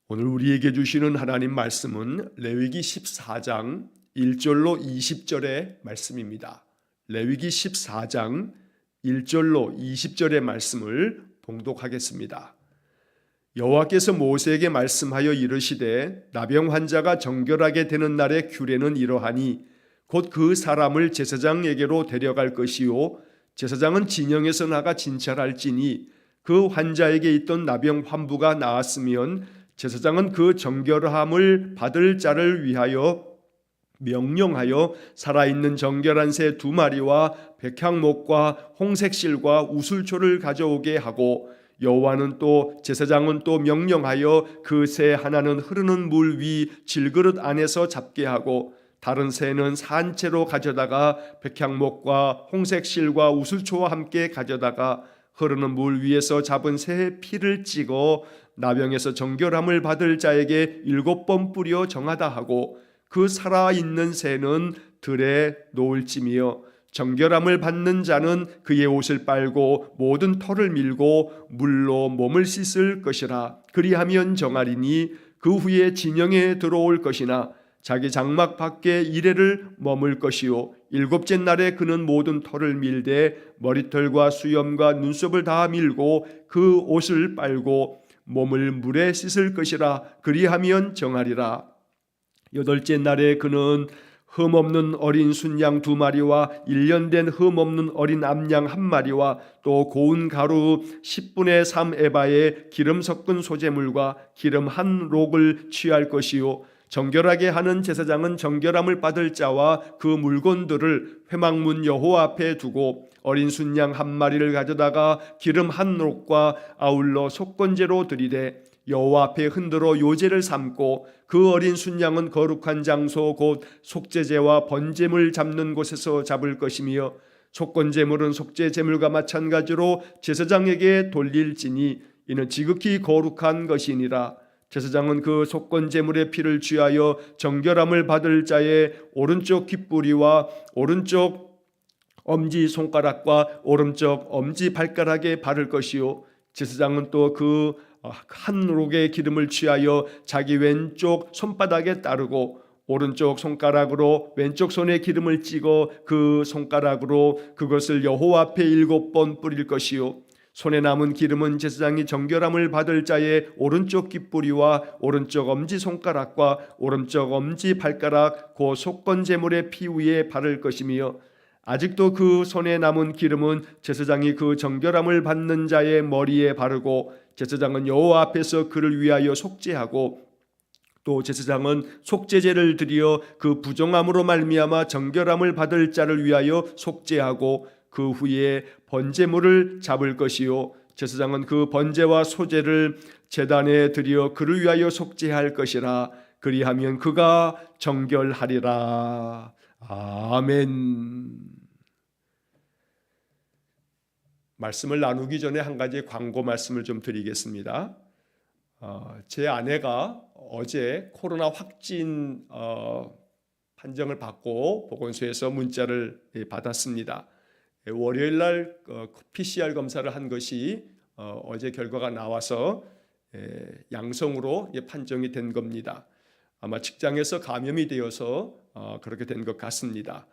오늘 우리에게 주시는 하나님 말씀은 레위기 14장 1절로 20절의 말씀입니다. 레위기 14장 1절로 20절의 말씀을 봉독하겠습니다. 여호와께서 모세에게 말씀하여 이르시되 나병 환자가 정결하게 되는 날의 규례는 이러하니 곧 그 사람을 제사장에게로 데려갈 것이요 제사장은 진영에서 나가 진찰할지니 그 환자에게 있던 나병 환부가 나았으면 제사장은 그 정결함을 받을 자를 위하여 명령하여 살아있는 정결한 새 2마리와 백향목과 홍색실과 우슬초를 가져오게 하고 여호와는 또 제사장은 또 명령하여 그 새 하나는 흐르는 물 위 질그릇 안에서 잡게 하고 다른 새는 산채로 가져다가 백향목과 홍색실과 우슬초와 함께 가져다가 흐르는 물 위에서 잡은 새의 피를 찍어 나병에서 정결함을 받을 자에게 7번 뿌려 정하다 하고 그 살아있는 새는 들에 놓을지며 정결함을 받는 자는 그의 옷을 빨고 모든 털을 밀고 물로 몸을 씻을 것이라. 그리하면 정하리니 그 후에 진영에 들어올 것이나 자기 장막 밖에 이레를 머물 것이요 7째 날에 그는 모든 털을 밀되 머리털과 수염과 눈썹을 다 밀고 그 옷을 빨고 몸을 물에 씻을 것이라. 그리하면 정하리라. 8째 날에 그는 흠없는 어린 순양 2마리와 1년 된 흠없는 어린 암양 1마리와 또 고운 가루 10분의 3 에바의 기름 섞은 소재물과 기름 1록을 취할 것이요 정결하게 하는 제사장은 정결함을 받을 자와 그 물건들을 회막문 여호와 앞에 두고 어린 순양 1마리를 가져다가 기름 1록과 아울러 속건제로 드리되 여호와 앞에 흔들어 요제를 삼고 그 어린 순양은 거룩한 장소 곧 속죄제와 번제물 잡는 곳에서 잡을 것이며 속건제물은 속죄제물과 마찬가지로 제사장에게 돌릴지니 이는 지극히 거룩한 것이니라. 제사장은 그 속건제물의 피를 취하여 정결함을 받을 자의 오른쪽 귓부리와 오른쪽 엄지 손가락과 오른쪽 엄지 발가락에 바를 것이요 제사장은 또 그 한 록의 기름을 취하여 자기 왼쪽 손바닥에 따르고 오른쪽 손가락으로 왼쪽 손에 기름을 찍어 그 손가락으로 그것을 여호와 앞에 7번 뿌릴 것이요 손에 남은 기름은 제사장이 정결함을 받을 자의 오른쪽 귓부리와 오른쪽 엄지손가락과 오른쪽 엄지발가락 그 속건제물의 피 위에 바를 것이며 아직도 그 손에 남은 기름은 제사장이 그 정결함을 받는 자의 머리에 바르고 제사장은 여호와 앞에서 그를 위하여 속죄하고 또 제사장은 속죄제를 드리어 그 부정함으로 말미암아 정결함을 받을 자를 위하여 속죄하고 그 후에 번제물을 잡을 것이요 제사장은 그 번제와 소제를 제단에 드려 그를 위하여 속죄할 것이라. 그리하면 그가 정결하리라. 아멘. 말씀을 나누기 전에 한 가지 광고 말씀을 좀 드리겠습니다. 제 아내가 어제 코로나 확진 판정을 받고 보건소에서 문자를 받았습니다. 월요일 날 PCR 검사를 한 것이 어제 결과가 나와서 양성으로 판정이 된 겁니다. 아마 직장에서 감염이 되어서 그렇게 된 것 같습니다.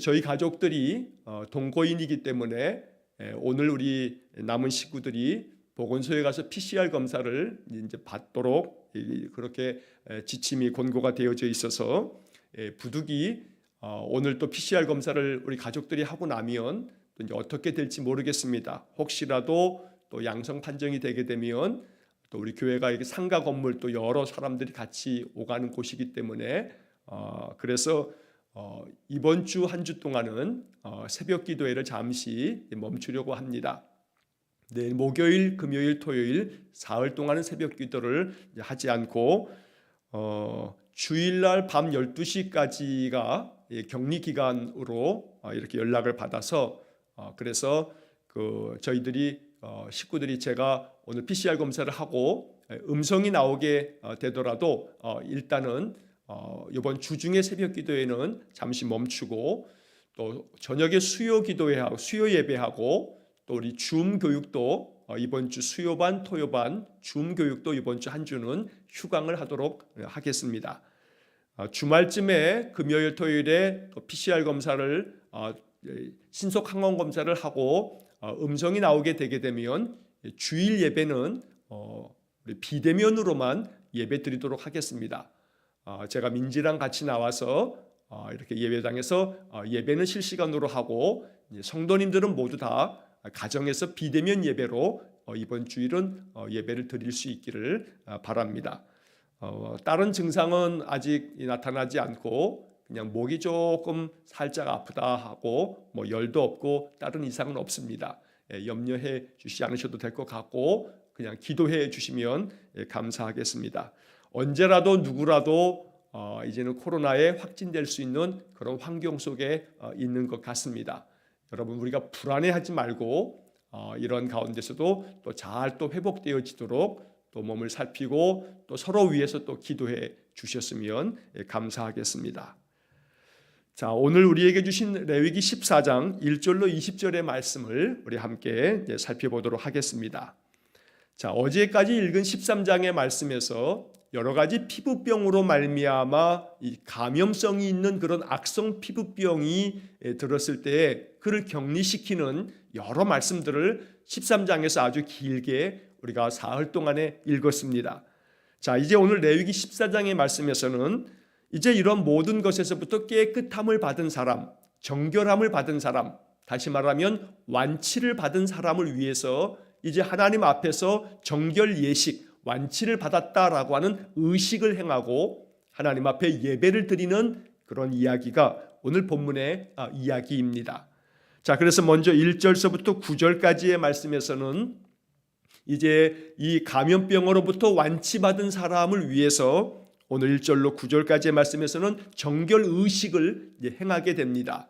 저희 가족들이 동거인이기 때문에 오늘 우리 남은 식구들이 보건소에 가서 PCR 검사를 이제 받도록 그렇게 지침이 권고가 되어져 있어서 부득이 오늘 또 PCR 검사를 우리 가족들이 하고 나면 또 이제 어떻게 될지 모르겠습니다. 혹시라도 또 양성 판정이 되게 되면 또 우리 교회가 이게 상가 건물 또 여러 사람들이 같이 오가는 곳이기 때문에 그래서 이번 주 한 주 동안은 새벽 기도회를 잠시 멈추려고 합니다. 내일 목요일, 금요일, 토요일 사흘 동안은 새벽 기도를 하지 않고 주일날 밤 12시까지가 격리 기간으로 이렇게 연락을 받아서 그래서 저희들이 식구들이 제가 오늘 PCR 검사를 하고 음성이 나오게 되더라도 일단은 이번 주중에 새벽 기도회는 잠시 멈추고 또 저녁에 수요 기도회하고 수요 예배하고 또 우리 줌 교육도 이번 주 수요반, 토요반, 줌 교육도 이번 주 한 주는 휴강을 하도록 하겠습니다. 주말쯤에 금요일, 토요일에 또 PCR 검사를 신속 항원 검사를 하고 음성이 나오게 되게 되면 주일 예배는 우리 비대면으로만 예배 드리도록 하겠습니다. 제가 민지랑 같이 나와서 이렇게 예배당에서 예배는 실시간으로 하고 성도님들은 모두 다 가정에서 비대면 예배로 이번 주일은 예배를 드릴 수 있기를 바랍니다. 다른 증상은 아직 나타나지 않고 그냥 목이 조금 살짝 아프다 하고 뭐 열도 없고 다른 이상은 없습니다. 염려해 주시지 않으셔도 될 것 같고 그냥 기도해 주시면 감사하겠습니다. 언제라도 누구라도 이제는 코로나에 확진될 수 있는 그런 환경 속에 있는 것 같습니다. 여러분 우리가 불안해하지 말고 이런 가운데서도 또 잘 또 회복되어지도록 또 몸을 살피고 또 서로 위해서 또 기도해 주셨으면 감사하겠습니다. 자, 오늘 우리에게 주신 레위기 14장 1절로 20절의 말씀을 우리 함께 살펴보도록 하겠습니다. 자, 어제까지 읽은 13장의 말씀에서 여러 가지 피부병으로 말미암아 이 감염성이 있는 그런 악성 피부병이 들었을 때 그를 격리시키는 여러 말씀들을 13장에서 아주 길게 우리가 사흘 동안에 읽었습니다. 자, 이제 오늘 레위기 14장의 말씀에서는 이제 이런 모든 것에서부터 깨끗함을 받은 사람, 정결함을 받은 사람, 다시 말하면 완치를 받은 사람을 위해서 이제 하나님 앞에서 정결 예식, 완치를 받았다라고 하는 의식을 행하고 하나님 앞에 예배를 드리는 그런 이야기가 오늘 본문의 이야기입니다. 자, 그래서 먼저 1절서부터 9절까지의 말씀에서는 이제 이 감염병으로부터 완치받은 사람을 위해서 오늘 1절로 9절까지의 말씀에서는 정결 의식을 행하게 됩니다.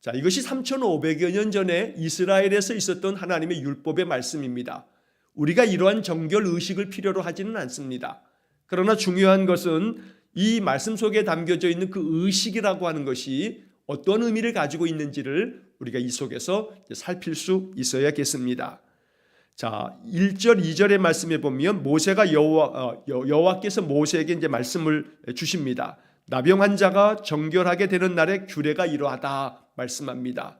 자, 이것이 3,500여 년 전에 이스라엘에서 있었던 하나님의 율법의 말씀입니다. 우리가 이러한 정결 의식을 필요로 하지는 않습니다. 그러나 중요한 것은 이 말씀 속에 담겨져 있는 그 의식이라고 하는 것이 어떤 의미를 가지고 있는지를 우리가 이 속에서 살필 수 있어야겠습니다. 자, 1절, 2절의 말씀에 보면 모세가 여호와께서 모세에게 이제 말씀을 주십니다. 나병 자가 정결하게 되는 날에 규례가 이러하다 말씀합니다.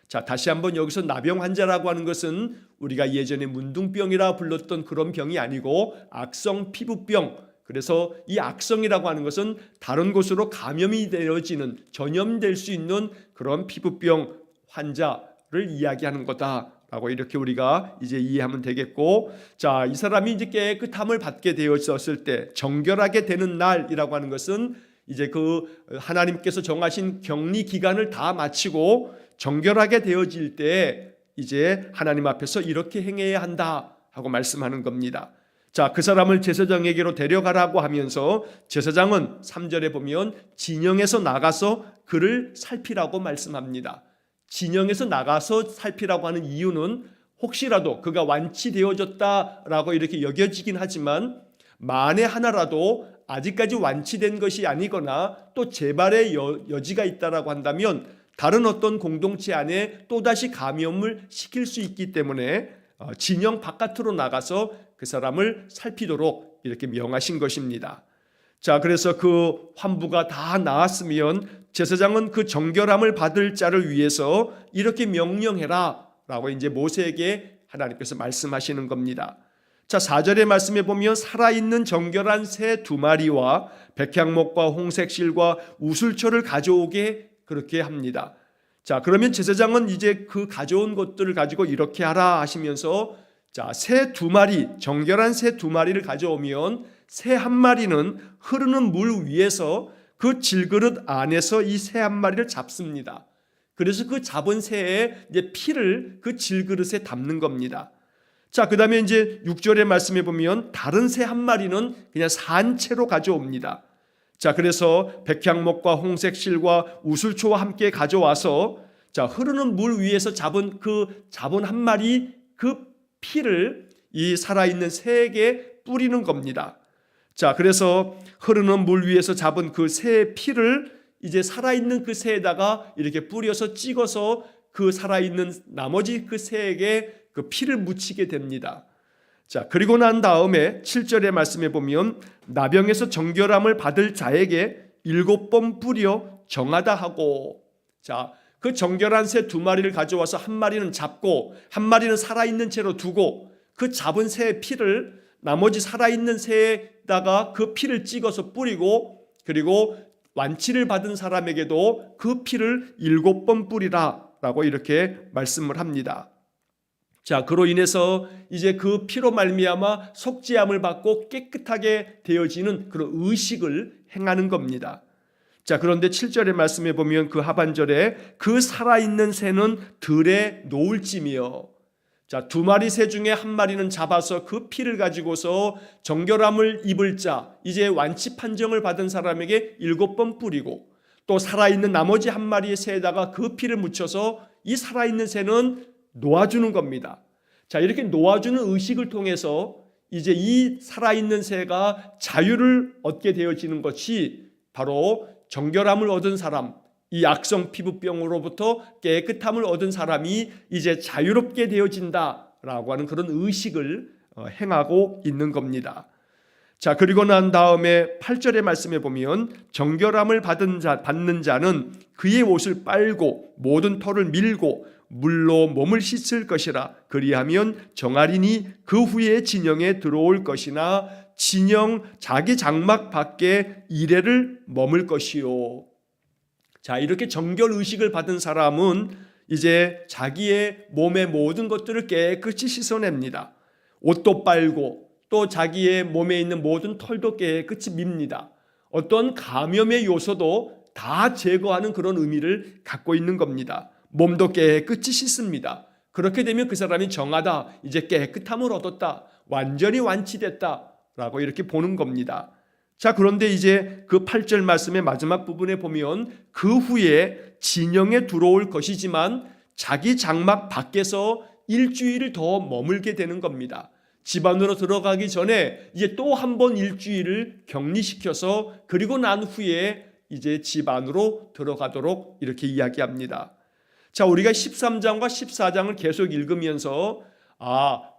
자, 다시 한번 여기서 나병 환자라고 하는 것은 우리가 예전에 문둥병이라 불렀던 그런 병이 아니고 악성 피부병. 그래서 이 악성이라고 하는 것은 다른 곳으로 감염이 되어지는, 전염될 수 있는 그런 피부병 환자를 이야기하는 거다라고 이렇게 우리가 이제 이해하면 되겠고, 자, 이 사람이 이제 깨끗함을 받게 되었을 때 정결하게 되는 날이라고 하는 것은 이제 그 하나님께서 정하신 격리 기간을 다 마치고 정결하게 되어질 때 이제 하나님 앞에서 이렇게 행해야 한다 하고 말씀하는 겁니다. 자, 그 사람을 제사장에게로 데려가라고 하면서 제사장은 3절에 보면 진영에서 나가서 그를 살피라고 말씀합니다. 진영에서 나가서 살피라고 하는 이유는 혹시라도 그가 완치되어졌다라고 이렇게 여겨지긴 하지만 만에 하나라도 아직까지 완치된 것이 아니거나 또 재발의 여지가 있다라고 한다면 다른 어떤 공동체 안에 또다시 감염을 시킬 수 있기 때문에 진영 바깥으로 나가서 그 사람을 살피도록 이렇게 명하신 것입니다. 자, 그래서 그 환부가 다 나았으면 제사장은 그 정결함을 받을 자를 위해서 이렇게 명령해라 라고 이제 모세에게 하나님께서 말씀하시는 겁니다. 자, 4절의 말씀에 보면 살아있는 정결한 새 2마리와 백향목과 홍색실과 우슬초를 가져오게 그렇게 합니다. 자, 그러면 제사장은 이제 그 가져온 것들을 가지고 이렇게 하라 하시면서 자, 새 2마리, 정결한 새 2마리를 가져오면 새 1마리는 흐르는 물 위에서 그 질그릇 안에서 이 새 1마리를 잡습니다. 그래서 그 잡은 새의 이제 피를 그 질그릇에 담는 겁니다. 자, 그 다음에 이제 6절의 말씀에 보면 다른 새 1마리는 그냥 산채로 가져옵니다. 자, 그래서 백향목과 홍색실과 우슬초와 함께 가져와서 자, 흐르는 물 위에서 잡은 1마리 그 피를 이 살아있는 새에게 뿌리는 겁니다. 자, 그래서 흐르는 물 위에서 잡은 그 새의 피를 이제 살아있는 그 새에다가 이렇게 뿌려서 찍어서 그 살아있는 나머지 그 새에게 그 피를 묻히게 됩니다. 자, 그리고 난 다음에 7절의 말씀에 보면 나병에서 정결함을 받을 자에게 7번 뿌려 정하다 하고, 자, 그 정결한 새 2마리를 가져와서 한 마리는 잡고 한 마리는 살아있는 채로 두고 그 잡은 새의 피를 나머지 살아있는 새에다가 그 피를 찍어서 뿌리고, 그리고 완치를 받은 사람에게도 그 피를 7번 뿌리라 라고 이렇게 말씀을 합니다. 자, 그로 인해서 이제 그 피로 말미암아 속죄함을 받고 깨끗하게 되어지는 그런 의식을 행하는 겁니다. 자, 그런데 7절의 말씀에 보면 그 하반절에 그 살아있는 새는 들에 놓을지며, 자, 2마리 새 중에 한 마리는 잡아서 그 피를 가지고서 정결함을 입을 자, 이제 완치 판정을 받은 사람에게 7번 뿌리고, 또 살아있는 나머지 한 마리의 새에다가 그 피를 묻혀서 이 살아있는 새는 놓아주는 겁니다. 자, 이렇게 놓아주는 의식을 통해서 이제 이 살아있는 새가 자유를 얻게 되어지는 것이 바로 정결함을 얻은 사람, 이 악성 피부병으로부터 깨끗함을 얻은 사람이 이제 자유롭게 되어진다라고 하는 그런 의식을 행하고 있는 겁니다. 자, 그리고 난 다음에 8절의 말씀에 보면 정결함을 받는 자는 그의 옷을 빨고 모든 털을 밀고 물로 몸을 씻을 것이라. 그리하면 정하리니 그 후에 진영에 들어올 것이나 진영 자기 장막 밖에 이레를 머물 것이요. 자, 이렇게 정결 의식을 받은 사람은 이제 자기의 몸의 모든 것들을 깨끗이 씻어냅니다. 옷도 빨고 또 자기의 몸에 있는 모든 털도 깨끗이 밉니다. 어떤 감염의 요소도 다 제거하는 그런 의미를 갖고 있는 겁니다. 몸도 깨끗이 씻습니다. 그렇게 되면 그 사람이 정하다, 이제 깨끗함을 얻었다, 완전히 완치됐다 라고 이렇게 보는 겁니다. 자, 그런데 이제 그 8절 말씀의 마지막 부분에 보면 그 후에 진영에 들어올 것이지만 자기 장막 밖에서 일주일을 더 머물게 되는 겁니다. 집 안으로 들어가기 전에 이제 또 한 번 일주일을 격리시켜서 그리고 난 후에 이제 집 안으로 들어가도록 이렇게 이야기합니다. 자, 우리가 13장과 14장을 계속 읽으면서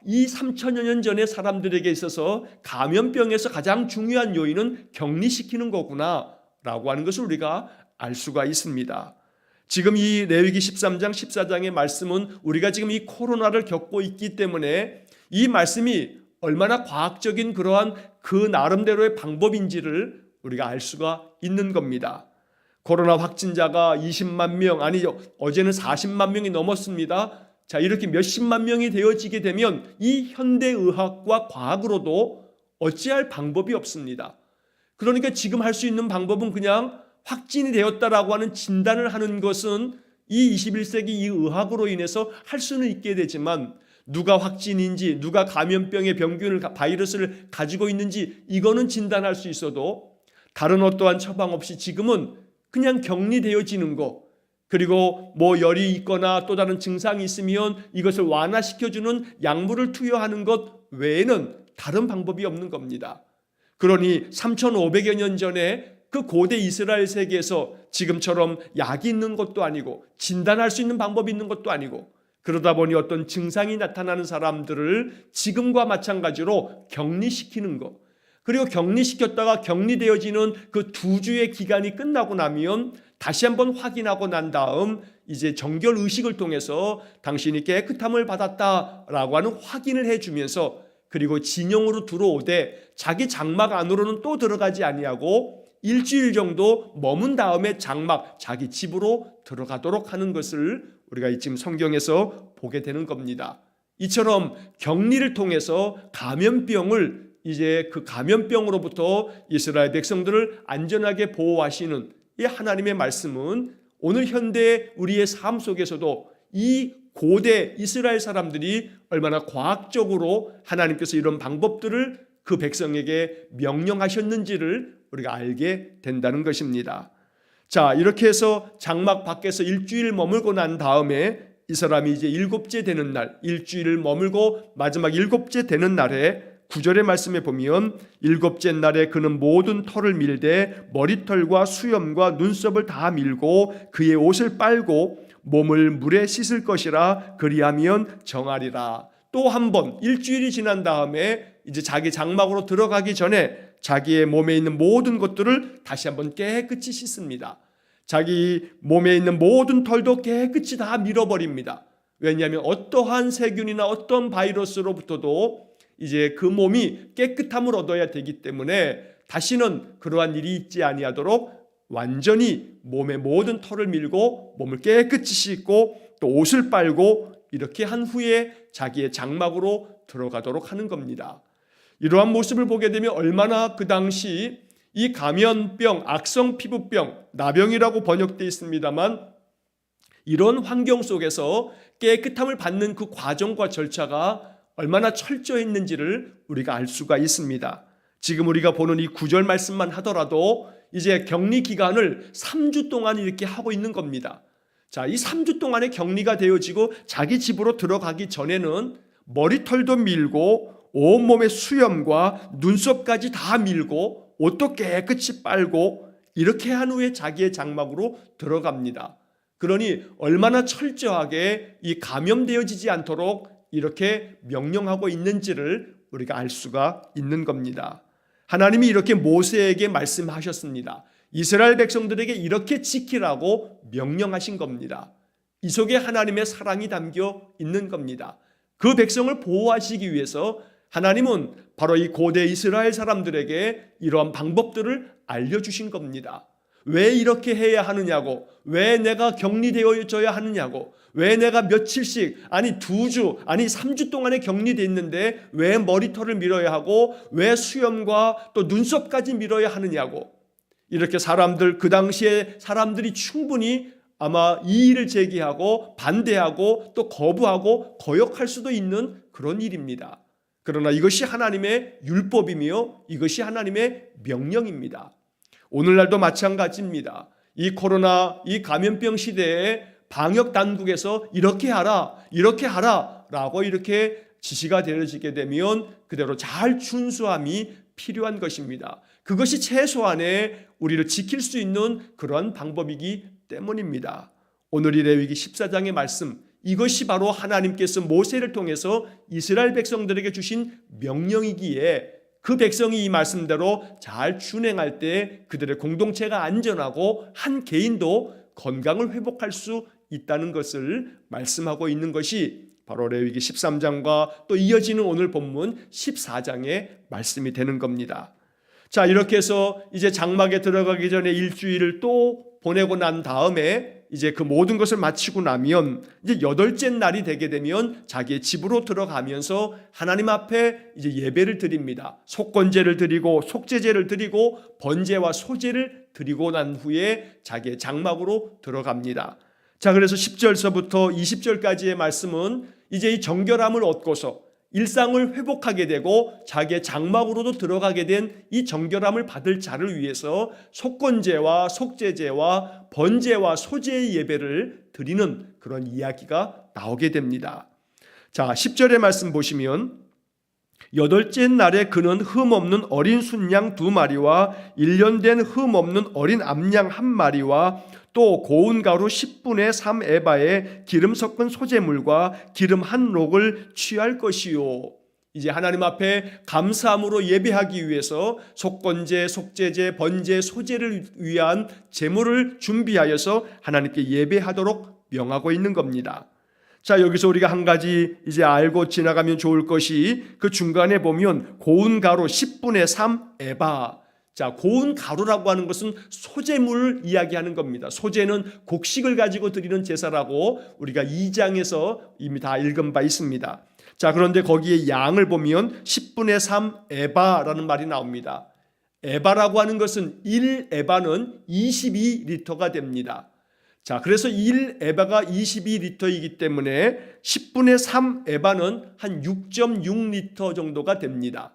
이 3천여 년 전의 사람들에게 있어서 감염병에서 가장 중요한 요인은 격리시키는 거구나 라고 하는 것을 우리가 알 수가 있습니다. 지금 이 레위기 13장 14장의 말씀은 우리가 지금 이 코로나를 겪고 있기 때문에 이 말씀이 얼마나 과학적인 그러한 그 나름대로의 방법인지를 우리가 알 수가 있는 겁니다. 코로나 확진자가 20만 명, 아니 어제는 40만 명이 넘었습니다. 자, 이렇게 몇십만 명이 되어지게 되면 이 현대의학과 과학으로도 어찌할 방법이 없습니다. 그러니까 지금 할 수 있는 방법은 그냥 확진이 되었다라고 하는 진단을 하는 것은 이 21세기 이 의학으로 인해서 할 수는 있게 되지만 누가 확진인지 누가 감염병의 병균을 바이러스를 가지고 있는지 이거는 진단할 수 있어도 다른 어떠한 처방 없이 지금은 그냥 격리되어지는 거, 그리고 뭐 열이 있거나 또 다른 증상이 있으면 이것을 완화시켜주는 약물을 투여하는 것 외에는 다른 방법이 없는 겁니다. 그러니 3,500여 년 전에 그 고대 이스라엘 세계에서 지금처럼 약이 있는 것도 아니고 진단할 수 있는 방법이 있는 것도 아니고 그러다 보니 어떤 증상이 나타나는 사람들을 지금과 마찬가지로 격리시키는 것, 그리고 격리시켰다가 격리되어지는 그 2주의 기간이 끝나고 나면 다시 한번 확인하고 난 다음 이제 정결 의식을 통해서 당신이 깨끗함을 받았다라고 하는 확인을 해주면서 그리고 진영으로 들어오되 자기 장막 안으로는 또 들어가지 아니하고 일주일 정도 머문 다음에 장막 자기 집으로 들어가도록 하는 것을 우리가 지금 성경에서 보게 되는 겁니다. 이처럼 격리를 통해서 감염병을 이제 그 감염병으로부터 이스라엘 백성들을 안전하게 보호하시는 이 하나님의 말씀은 오늘 현대 우리의 삶 속에서도 이 고대 이스라엘 사람들이 얼마나 과학적으로 하나님께서 이런 방법들을 그 백성에게 명령하셨는지를 우리가 알게 된다는 것입니다. 자, 이렇게 해서 장막 밖에서 일주일 머물고 난 다음에 이 사람이 이제 7째 되는 날, 일주일을 머물고 마지막 7째 되는 날에 9절의 말씀에 보면 7째 날에 그는 모든 털을 밀되 머리털과 수염과 눈썹을 다 밀고 그의 옷을 빨고 몸을 물에 씻을 것이라 그리하면 정하리라. 또 한 번 일주일이 지난 다음에 이제 자기 장막으로 들어가기 전에 자기의 몸에 있는 모든 것들을 다시 한번 깨끗이 씻습니다. 자기 몸에 있는 모든 털도 깨끗이 다 밀어버립니다. 왜냐하면 어떠한 세균이나 어떤 바이러스로부터도 이제 그 몸이 깨끗함을 얻어야 되기 때문에 다시는 그러한 일이 있지 아니하도록 완전히 몸의 모든 털을 밀고 몸을 깨끗이 씻고 또 옷을 빨고 이렇게 한 후에 자기의 장막으로 들어가도록 하는 겁니다. 이러한 모습을 보게 되면 얼마나 그 당시 이 감염병, 악성 피부병, 나병이라고 번역되어 있습니다만 이런 환경 속에서 깨끗함을 받는 그 과정과 절차가 얼마나 철저했는지를 우리가 알 수가 있습니다. 지금 우리가 보는 이 9절 말씀만 하더라도 이제 격리 기간을 3주 동안 이렇게 하고 있는 겁니다. 자, 이 3주 동안에 격리가 되어지고 자기 집으로 들어가기 전에는 머리털도 밀고 온몸의 수염과 눈썹까지 다 밀고 옷도 깨끗이 빨고 이렇게 한 후에 자기의 장막으로 들어갑니다. 그러니 얼마나 철저하게 이 감염되어지지 않도록 이렇게 명령하고 있는지를 우리가 알 수가 있는 겁니다. 하나님이 이렇게 모세에게 말씀하셨습니다. 이스라엘 백성들에게 이렇게 지키라고 명령하신 겁니다. 이 속에 하나님의 사랑이 담겨 있는 겁니다. 그 백성을 보호하시기 위해서 하나님은 바로 이 고대 이스라엘 사람들에게 이러한 방법들을 알려주신 겁니다. 왜 이렇게 해야 하느냐고, 왜 내가 격리되어져야 하느냐고, 왜 내가 며칠씩, 아니 2주, 아니 3주 동안에 격리되어 있는데 왜 머리털을 밀어야 하고 왜 수염과 또 눈썹까지 밀어야 하느냐고. 이렇게 사람들, 그 당시에 사람들이 충분히 아마 이의를 제기하고 반대하고 또 거부하고 거역할 수도 있는 그런 일입니다. 그러나 이것이 하나님의 율법이며 이것이 하나님의 명령입니다. 오늘날도 마찬가지입니다. 이 코로나, 이 감염병 시대에 방역 당국에서 이렇게 하라 라고 이렇게 지시가 내려지게 되면 그대로 잘 준수함이 필요한 것입니다. 그것이 최소한의 우리를 지킬 수 있는 그러한 방법이기 때문입니다. 오늘 이 레위기 14장의 말씀, 이것이 바로 하나님께서 모세를 통해서 이스라엘 백성들에게 주신 명령이기에 그 백성이 이 말씀대로 잘 준행할 때 그들의 공동체가 안전하고 한 개인도 건강을 회복할 수 있다는 것을 말씀하고 있는 것이 바로 레위기 13장과 또 이어지는 오늘 본문 14장의 말씀이 되는 겁니다. 자, 이렇게 해서 이제 장막에 들어가기 전에 일주일을 또 보내고 난 다음에 이제 그 모든 것을 마치고 나면 이제 8째 날이 되게 되면 자기의 집으로 들어가면서 하나님 앞에 이제 예배를 드립니다. 속건제를 드리고 속죄제를 드리고 번제와 소제를 드리고 난 후에 자기의 장막으로 들어갑니다. 자, 그래서 10절서부터 20절까지의 말씀은 이제 이 정결함을 얻고서 일상을 회복하게 되고 자기의 장막으로도 들어가게 된 이 정결함을 받을 자를 위해서 속건제와 속죄제와 번제와 소제의 예배를 드리는 그런 이야기가 나오게 됩니다. 자, 10절의 말씀 보시면 8째 날에 그는 흠없는 어린 순양 2마리와 1년 된 흠없는 어린 암양 1마리와 또 고운 가루 10분의 3 에바에 기름 섞은 소재물과 기름 1록을 취할 것이요. 이제 하나님 앞에 감사함으로 예배하기 위해서 속건제, 속죄제, 번제, 소제를 위한 제물을 준비하여서 하나님께 예배하도록 명하고 있는 겁니다. 자, 여기서 우리가 한 가지 이제 알고 지나가면 좋을 것이 그 중간에 보면 고운 가루 10분의 3 에바. 자, 고운 가루라고 하는 것은 소제물을 이야기하는 겁니다. 소제는 곡식을 가지고 드리는 제사라고 우리가 2장에서 이미 다 읽은 바 있습니다. 자, 그런데 거기에 양을 보면 10분의 3 에바라는 말이 나옵니다. 에바라고 하는 것은 1에바는 22리터가 됩니다. 자, 그래서 1에바가 22리터이기 때문에 10분의 3 에바는 한 6.6리터 정도가 됩니다.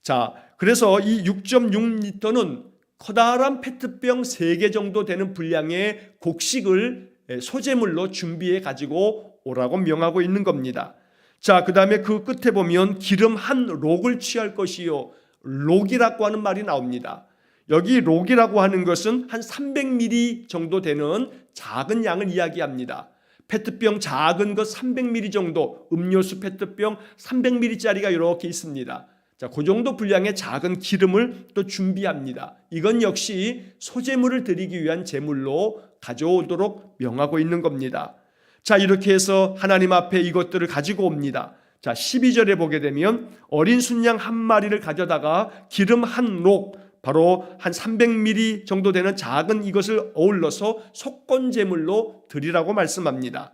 자, 그래서 이 6.6리터는 커다란 페트병 3개 정도 되는 분량의 곡식을 소재물로 준비해 가지고 오라고 명하고 있는 겁니다. 자, 그 다음에 그 끝에 보면 기름 1록을 취할 것이요. 록이라고 하는 말이 나옵니다. 여기 록이라고 하는 것은 한 300ml 정도 되는 작은 양을 이야기합니다. 페트병 작은 것 300ml 정도, 음료수 페트병 300ml짜리가 이렇게 있습니다. 자, 그 정도 분량의 작은 기름을 또 준비합니다. 이건 역시 소제물을 드리기 위한 제물로 가져오도록 명하고 있는 겁니다. 자, 이렇게 해서 하나님 앞에 이것들을 가지고 옵니다. 자, 12절에 보게 되면 어린 순양 한 마리를 가져다가 기름 한 록, 바로 한 300ml 정도 되는 작은 이것을 어울러서 속건제물로 드리라고 말씀합니다.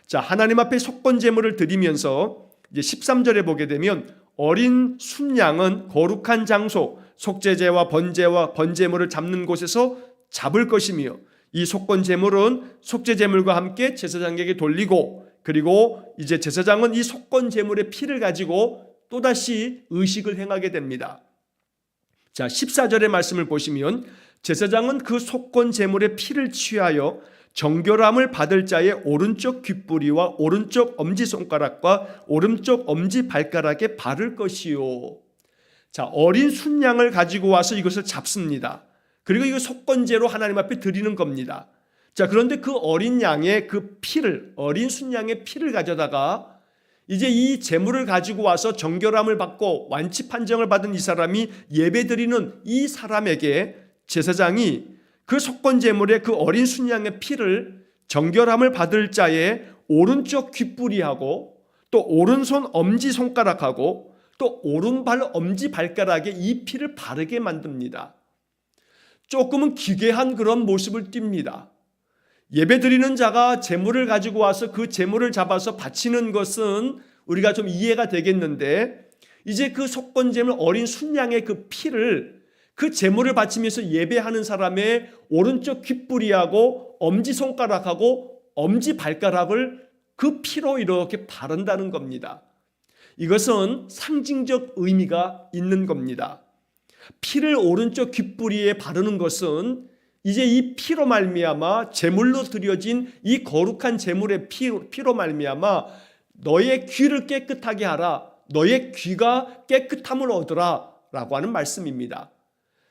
자, 하나님 앞에 속건제물을 드리면서 이제 13절에 보게 되면 어린 순양은 거룩한 장소, 속죄제와 번제물을 잡는 곳에서 잡을 것이며 이 속건제물은 속죄제물과 함께 제사장에게 돌리고, 그리고 이제 제사장은 이 속건제물의 피를 가지고 또다시 의식을 행하게 됩니다. 자, 14절의 말씀을 보시면 제사장은 그 속건제물의 피를 취하여 정결함을 받을 자의 오른쪽 귓부리와 오른쪽 엄지손가락과 오른쪽 엄지발가락에 바를 것이요. 자, 어린 순양을 가지고 와서 이것을 잡습니다. 그리고 이거 속건제로 하나님 앞에 드리는 겁니다. 자, 그런데 그 어린 양의 그 피를, 어린 순양의 피를 가져다가 이제 이 제물을 가지고 와서 정결함을 받고 완치 판정을 받은 이 사람이 예배드리는 이 사람에게 제사장이 그 속건제물의 그 어린 순양의 피를 정결함을 받을 자의 오른쪽 귓부리하고 또 오른손 엄지손가락하고 또 오른발 엄지발가락에 이 피를 바르게 만듭니다. 조금은 기괴한 그런 모습을 띱니다. 예배드리는 자가 제물을 가지고 와서 그 제물을 잡아서 바치는 것은 우리가 좀 이해가 되겠는데, 이제 그 속건제물 어린 순양의 그 피를 그 제물을 바치면서 예배하는 사람의 오른쪽 귓부리하고 엄지손가락하고 엄지발가락을 그 피로 이렇게 바른다는 겁니다. 이것은 상징적 의미가 있는 겁니다. 피를 오른쪽 귓부리에 바르는 것은 이제 이 피로 말미암아 제물로 드려진 이 거룩한 제물의 피로 말미암아 너의 귀를 깨끗하게 하라, 너의 귀가 깨끗함을 얻으라 라고 하는 말씀입니다.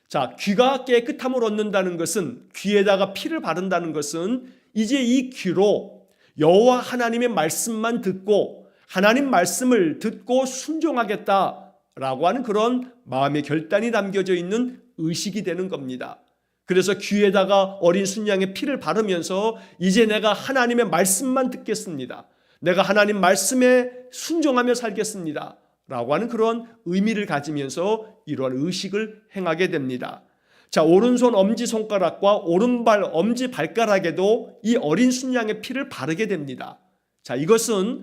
자, 귀가 깨끗함을 얻는다는 것은, 귀에다가 피를 바른다는 것은 이제 이 귀로 여호와 하나님의 말씀만 듣고 하나님 말씀을 듣고 순종하겠다라고 하는 그런 마음의 결단이 담겨져 있는 의식이 되는 겁니다. 그래서 귀에다가 어린 순양의 피를 바르면서 이제 내가 하나님의 말씀만 듣겠습니다, 내가 하나님 말씀에 순종하며 살겠습니다 라고 하는 그런 의미를 가지면서 이러한 의식을 행하게 됩니다. 자, 오른손 엄지손가락과 오른발 엄지발가락에도 이 어린 순양의 피를 바르게 됩니다. 자, 이것은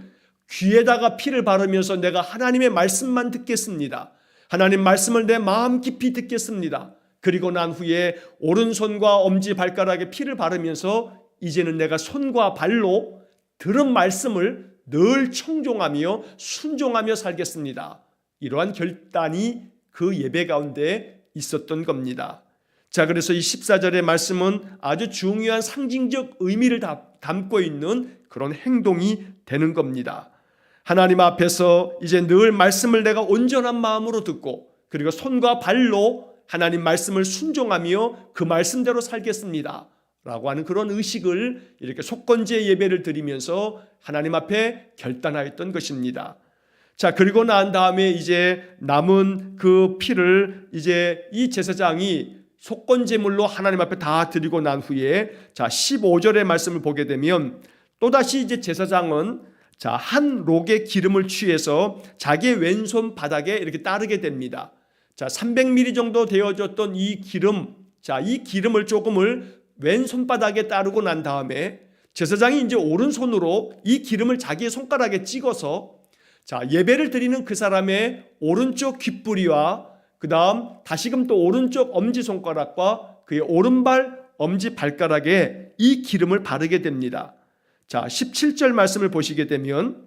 귀에다가 피를 바르면서 내가 하나님의 말씀만 듣겠습니다, 하나님 말씀을 내 마음 깊이 듣겠습니다, 그리고 난 후에 오른손과 엄지발가락에 피를 바르면서 이제는 내가 손과 발로 들은 말씀을 늘 청종하며 순종하며 살겠습니다, 이러한 결단이 그 예배 가운데 있었던 겁니다. 자, 그래서 이 14절의 말씀은 아주 중요한 상징적 의미를 담고 있는 그런 행동이 되는 겁니다. 하나님 앞에서 이제 늘 말씀을 내가 온전한 마음으로 듣고, 그리고 손과 발로 하나님 말씀을 순종하며 그 말씀대로 살겠습니다 라고 하는 그런 의식을 이렇게 속건제 예배를 드리면서 하나님 앞에 결단하였던 것입니다. 자, 그리고 난 다음에 이제 남은 그 피를 이제 이 제사장이 속건제물로 하나님 앞에 다 드리고 난 후에, 자, 15절의 말씀을 보게 되면 또다시 이제 제사장은 자, 한 록의 기름을 취해서 자기의 왼손 바닥에 이렇게 따르게 됩니다. 자, 300ml 정도 되어졌던 이 기름, 자, 이 기름을 조금을 왼손바닥에 따르고 난 다음에 제사장이 이제 오른손으로 이 기름을 자기의 손가락에 찍어서, 자, 예배를 드리는 그 사람의 오른쪽 귓부리와 그 다음 다시금 또 오른쪽 엄지손가락과 그의 오른발 엄지발가락에 이 기름을 바르게 됩니다. 자, 17절 말씀을 보시게 되면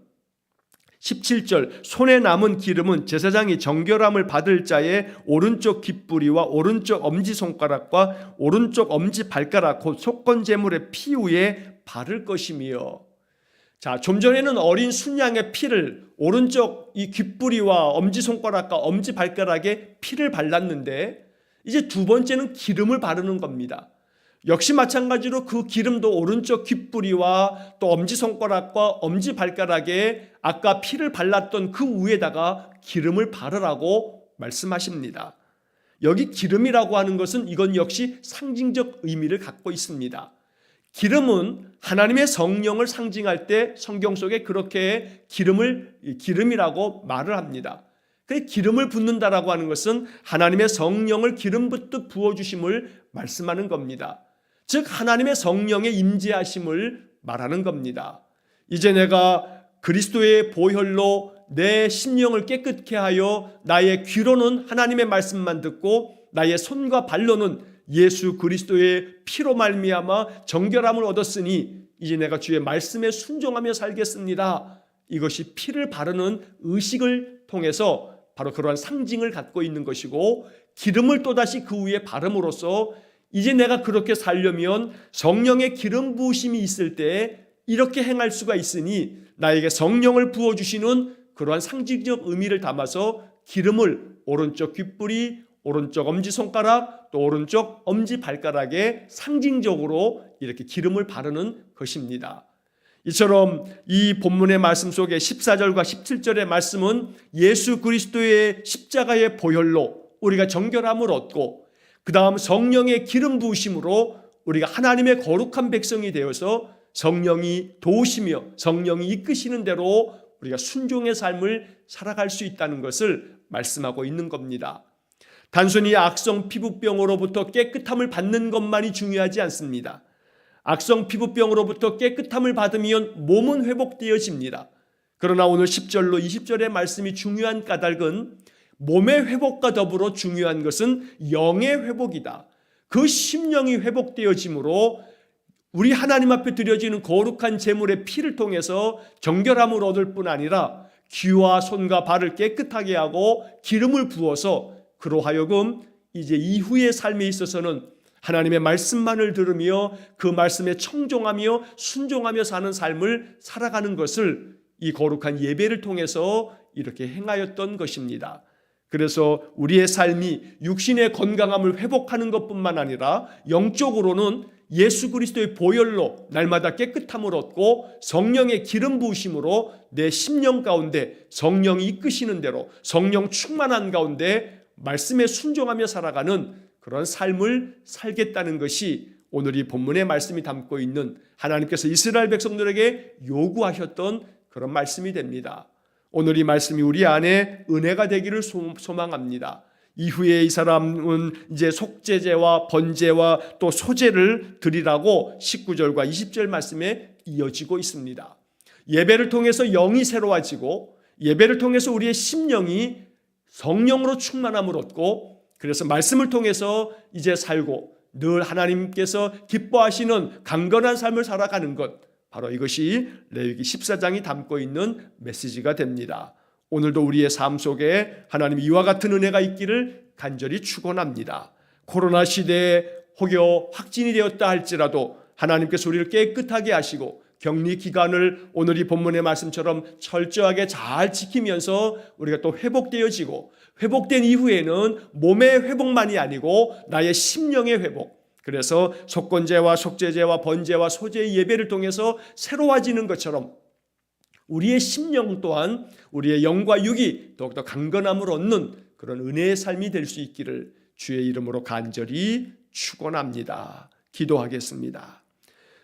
17절, 손에 남은 기름은 제사장이 정결함을 받을 자의 오른쪽 귓부리와 오른쪽 엄지손가락과 오른쪽 엄지발가락 곧 속건제물의 피 위에 바를 것이며. 자, 좀 전에는 어린 순양의 피를 오른쪽 이 귓부리와 엄지손가락과 엄지발가락에 피를 발랐는데 이제 두 번째는 기름을 바르는 겁니다. 역시 마찬가지로 그 기름도 오른쪽 귓부리와 또 엄지손가락과 엄지발가락에 아까 피를 발랐던 그 위에다가 기름을 바르라고 말씀하십니다. 여기 기름이라고 하는 것은 이건 역시 상징적 의미를 갖고 있습니다. 기름은 하나님의 성령을 상징할 때 성경 속에 그렇게 기름이라고 말을 합니다. 그 기름을 붓는다라고 하는 것은 하나님의 성령을 기름 붓듯 부어주심을 말씀하는 겁니다. 즉 하나님의 성령의 임재하심을 말하는 겁니다. 이제 내가 그리스도의 보혈로 내 심령을 깨끗게 하여 나의 귀로는 하나님의 말씀만 듣고 나의 손과 발로는 예수 그리스도의 피로 말미암아 정결함을 얻었으니 이제 내가 주의 말씀에 순종하며 살겠습니다. 이것이 피를 바르는 의식을 통해서 바로 그러한 상징을 갖고 있는 것이고, 기름을 또다시 그 위에 바름으로써 이제 내가 그렇게 살려면 성령의 기름 부으심이 있을 때 이렇게 행할 수가 있으니 나에게 성령을 부어주시는 그러한 상징적 의미를 담아서 기름을 오른쪽 귓부리, 오른쪽 엄지손가락, 또 오른쪽 엄지발가락에 상징적으로 이렇게 기름을 바르는 것입니다. 이처럼 이 본문의 말씀 속에 14절과 17절의 말씀은 예수 그리스도의 십자가의 보혈로 우리가 정결함을 얻고, 그 다음 성령의 기름 부으심으로 우리가 하나님의 거룩한 백성이 되어서 성령이 도우시며 성령이 이끄시는 대로 우리가 순종의 삶을 살아갈 수 있다는 것을 말씀하고 있는 겁니다. 단순히 악성 피부병으로부터 깨끗함을 받는 것만이 중요하지 않습니다. 악성 피부병으로부터 깨끗함을 받으면 몸은 회복되어집니다. 그러나 오늘 10절로 20절의 말씀이 중요한 까닭은 몸의 회복과 더불어 중요한 것은 영의 회복이다. 그 심령이 회복되어짐으로 우리 하나님 앞에 드려지는 거룩한 제물의 피를 통해서 정결함을 얻을 뿐 아니라 귀와 손과 발을 깨끗하게 하고 기름을 부어서 그로 하여금 이제 이후의 삶에 있어서는 하나님의 말씀만을 들으며 그 말씀에 청종하며 순종하며 사는 삶을 살아가는 것을 이 거룩한 예배를 통해서 이렇게 행하였던 것입니다. 그래서 우리의 삶이 육신의 건강함을 회복하는 것뿐만 아니라 영적으로는 예수 그리스도의 보혈로 날마다 깨끗함을 얻고 성령의 기름 부으심으로 내 심령 가운데 성령이 이끄시는 대로 성령 충만한 가운데 말씀에 순종하며 살아가는 그런 삶을 살겠다는 것이 오늘 이 본문의 말씀이 담고 있는 하나님께서 이스라엘 백성들에게 요구하셨던 그런 말씀이 됩니다. 오늘 이 말씀이 우리 안에 은혜가 되기를 소망합니다. 이후에 이 사람은 이제 속죄제와 번제와 또 소제를 드리라고 19절과 20절 말씀에 이어지고 있습니다. 예배를 통해서 영이 새로워지고 예배를 통해서 우리의 심령이 성령으로 충만함을 얻고, 그래서 말씀을 통해서 이제 살고 늘 하나님께서 기뻐하시는 강건한 삶을 살아가는 것, 바로 이것이 레위기 14장이 담고 있는 메시지가 됩니다. 오늘도 우리의 삶 속에 하나님 이와 같은 은혜가 있기를 간절히 축원합니다. 코로나 시대에 혹여 확진이 되었다 할지라도 하나님께서 우리를 깨끗하게 하시고 격리 기간을 오늘 이 본문의 말씀처럼 철저하게 잘 지키면서 우리가 또 회복되어지고, 회복된 이후에는 몸의 회복만이 아니고 나의 심령의 회복, 그래서 속건제와 속죄제와 번제와 소제의 예배를 통해서 새로워지는 것처럼 우리의 심령 또한 우리의 영과 육이 더욱더 강건함을 얻는 그런 은혜의 삶이 될 수 있기를 주의 이름으로 간절히 축원합니다. 기도하겠습니다.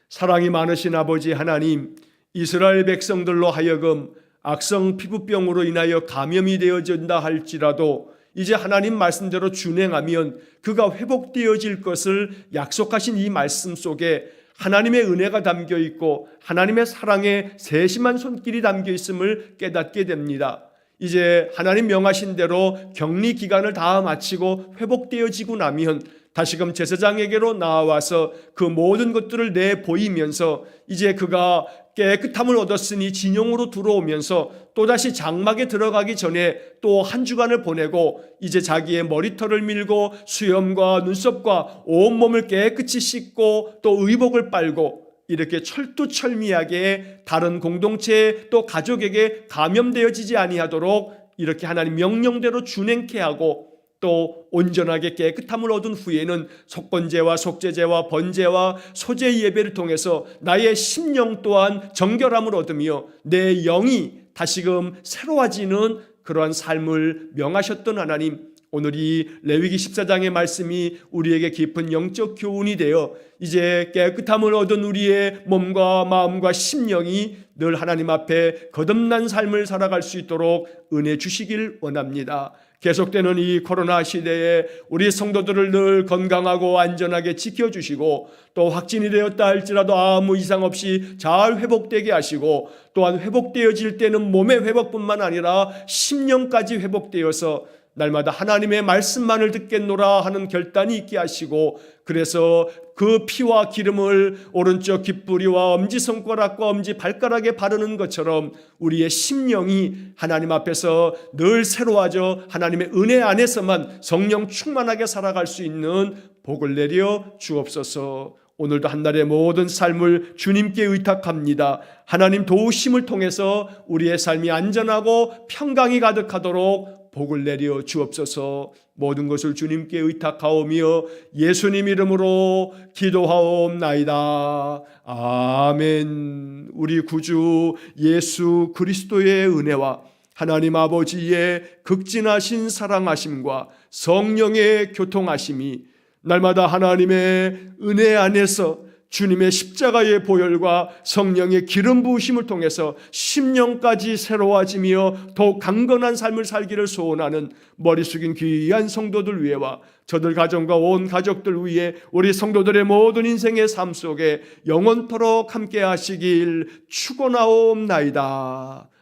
사랑이 많으신 아버지 하나님, 이스라엘 백성들로 하여금 악성 피부병으로 인하여 감염이 되어진다 할지라도 이제 하나님 말씀대로 준행하면 그가 회복되어질 것을 약속하신 이 말씀 속에 하나님의 은혜가 담겨 있고 하나님의 사랑의 세심한 손길이 담겨 있음을 깨닫게 됩니다. 이제 하나님 명하신 대로 격리 기간을 다 마치고 회복되어지고 나면 다시금 제사장에게로 나와서 그 모든 것들을 내보이면서 이제 그가 깨끗함을 얻었으니 진영으로 들어오면서 또다시 장막에 들어가기 전에 또 한 주간을 보내고 이제 자기의 머리털을 밀고 수염과 눈썹과 온몸을 깨끗이 씻고 또 의복을 빨고 이렇게 철두철미하게 다른 공동체 또 가족에게 감염되어지지 아니하도록 이렇게 하나님 명령대로 준행케 하고, 또 온전하게 깨끗함을 얻은 후에는 속건제와 속죄제와 번제와 소제 예배를 통해서 나의 심령 또한 정결함을 얻으며 내 영이 다시금 새로워지는 그러한 삶을 명하셨던 하나님, 오늘 이 레위기 14장의 말씀이 우리에게 깊은 영적 교훈이 되어 이제 깨끗함을 얻은 우리의 몸과 마음과 심령이 늘 하나님 앞에 거듭난 삶을 살아갈 수 있도록 은혜 주시길 원합니다. 계속되는 이 코로나 시대에 우리 성도들을 늘 건강하고 안전하게 지켜주시고 또 확진이 되었다 할지라도 아무 이상 없이 잘 회복되게 하시고 또한 회복되어질 때는 몸의 회복뿐만 아니라 심령까지 회복되어서 날마다 하나님의 말씀만을 듣겠노라 하는 결단이 있게 하시고 그래서 그 피와 기름을 오른쪽 귓부리와 엄지손가락과 엄지발가락에 바르는 것처럼 우리의 심령이 하나님 앞에서 늘 새로워져 하나님의 은혜 안에서만 성령 충만하게 살아갈 수 있는 복을 내려 주옵소서. 오늘도 한날의 모든 삶을 주님께 의탁합니다. 하나님 도우심을 통해서 우리의 삶이 안전하고 평강이 가득하도록 복을 내려 주옵소서. 모든 것을 주님께 의탁하오며 예수님 이름으로 기도하옵나이다. 아멘. 우리 구주 예수 그리스도의 은혜와 하나님 아버지의 극진하신 사랑하심과 성령의 교통하심이 날마다 하나님의 은혜 안에서 주님의 십자가의 보혈과 성령의 기름 부으심을 통해서 심령까지 새로워지며 더욱 강건한 삶을 살기를 소원하는 머리 숙인 귀한 성도들 위해와 저들 가정과 온 가족들 위해 우리 성도들의 모든 인생의 삶 속에 영원토록 함께 하시길 축원하옵나이다.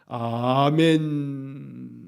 아멘.